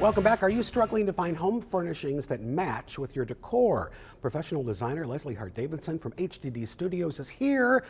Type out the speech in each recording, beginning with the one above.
Welcome back. Are you struggling to find home furnishings that match with your decor? Professional designer Leslie Hart-Davidson from HDD Studios is here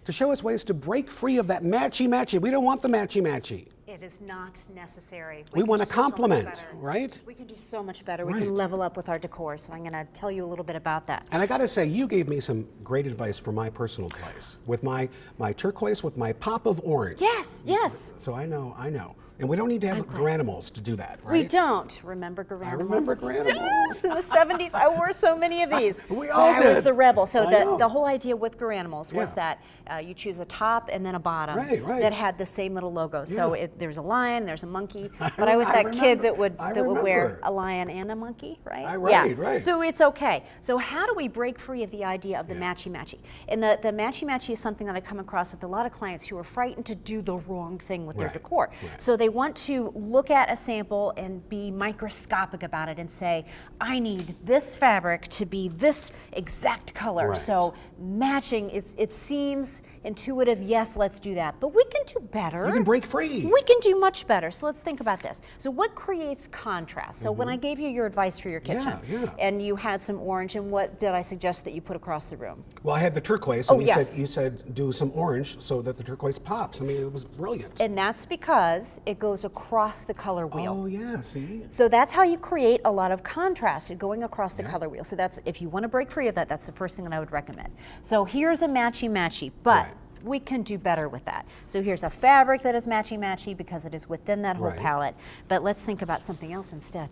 to show us ways to break free of that matchy-matchy. We don't want the matchy-matchy. It is not necessary. We want to complement, so right? We can do so much better. Right. We can level up with our decor. So I'm going to tell you a little bit about that. And I got to say, you gave me some great advice for my personal place with my turquoise with my pop of orange. Yes, yes. So I know. And we don't need to have granimals to do that, right? We don't. Remember granimals? I remember granimals. Yes, in the 70s, I wore so many of these. We all did. I was the rebel. So the whole idea with granimals was that you choose a top and then a bottom that had the same little logo. So there's a lion, there's a monkey. But I was that kid that would wear a lion and a monkey, right? Right. So it's okay. So how do we break free of the idea of the matchy-matchy? And the matchy-matchy is something that I come across with a lot of clients who are frightened to do the wrong thing with their decor. So they want to look at a sample and be microscopic about it and say, I need this fabric to be this exact color. So matching, it seems intuitive, yes, let's do that. But we can do better. You can break free. We can do much better. So let's think about this. So what creates contrast? So when I gave you your advice for your kitchen, and you had some orange, and what did I suggest that you put across the room? Well, I had the turquoise, and you said do some orange so that the turquoise pops. I mean, it was brilliant. And that's because it goes across the color wheel. Oh, yeah, see? So that's how you create a lot of contrast, going across the color wheel. So that's, if you want to break free of that, that's the first thing that I would recommend. So here's a matchy-matchy, but we can do better with that. So here's a fabric that is matchy-matchy because it is within that whole palette. But let's think about something else instead.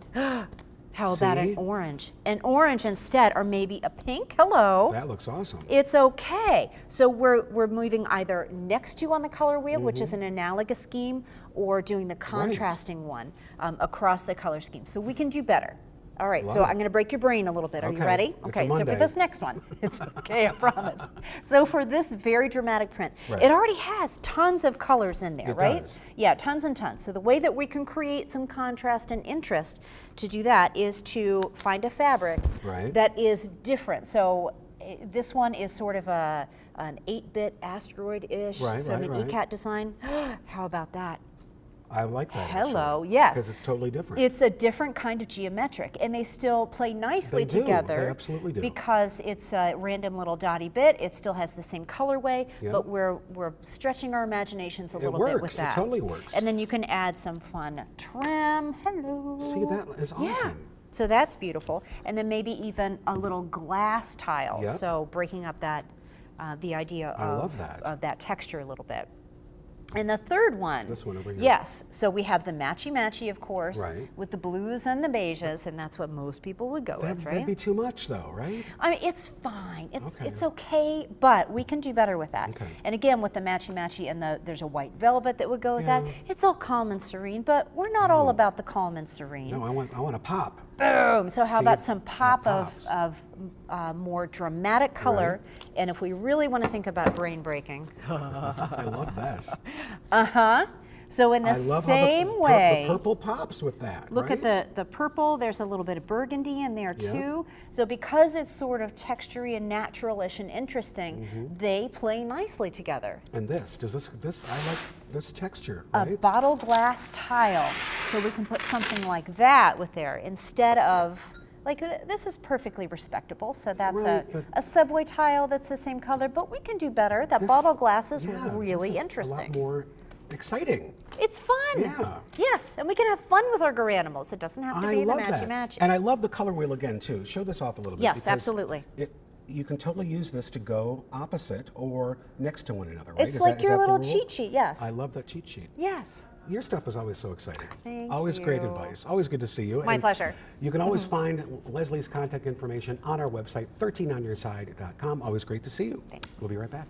How about an orange? An orange instead, or maybe a pink. Hello. That looks awesome. It's okay. So we're moving either next to on the color wheel, which is an analogous scheme, or doing the contrasting one across the color scheme. So we can do better. All right, so I'm going to break your brain a little bit. Are you ready? Okay, so for this next one, it's okay, I promise. So for this very dramatic print, it already has tons of colors in there, right? Does. Yeah, tons and tons. So the way that we can create some contrast and interest to do that is to find a fabric that is different. So this one is sort of an 8-bit asteroid-ish, so an ECAT design. How about that? I like that. Hello, yes. Because it's totally different. It's a different kind of geometric, and they still play nicely together. They absolutely do. Because it's a random little dotty bit. It still has the same colorway, but we're stretching our imaginations a little bit with that. It totally works. And then you can add some fun trim. Hello. See, that is awesome. Yeah. So that's beautiful. And then maybe even a little glass tile. So breaking up that the idea of that texture a little bit. And the third one, this one over here. Yes, so we have the matchy-matchy, of course, with the blues and the beiges, and that's what most people would go with, right? That'd be too much, though, right? I mean, it's fine. It's okay, but we can do better with that. And again, with the matchy-matchy and there's a white velvet that would go with that. It's all calm and serene, but we're not all about the calm and serene. No, I want a pop. Boom! So how about some pop of more dramatic color? And if we really want to think about brain breaking. I love this. So in the same way, the purple pops with that. Look at the purple. There's a little bit of burgundy in there too. So because it's sort of textury and naturalish and interesting, they play nicely together. And this I like this texture. A bottle glass tile. So we can put something like that with there instead of. Like this is perfectly respectable, so that's a subway tile that's the same color, but we can do better. That bottle glass is really interesting. A lot more exciting. It's fun. Yes, and we can have fun with our granimals. It doesn't have to be the matchy-matchy. And I love the color wheel again too. Show this off a little bit. Yes, absolutely. You can totally use this to go opposite or next to one another, right? It's like your little cheat sheet, yes. I love that cheat sheet. Yes. Your stuff is always so exciting. Thank always you. Great advice. Always good to see you. My pleasure. You can always find Leslie's contact information on our website, 13onyourside.com. Always great to see you. Thanks. We'll be right back.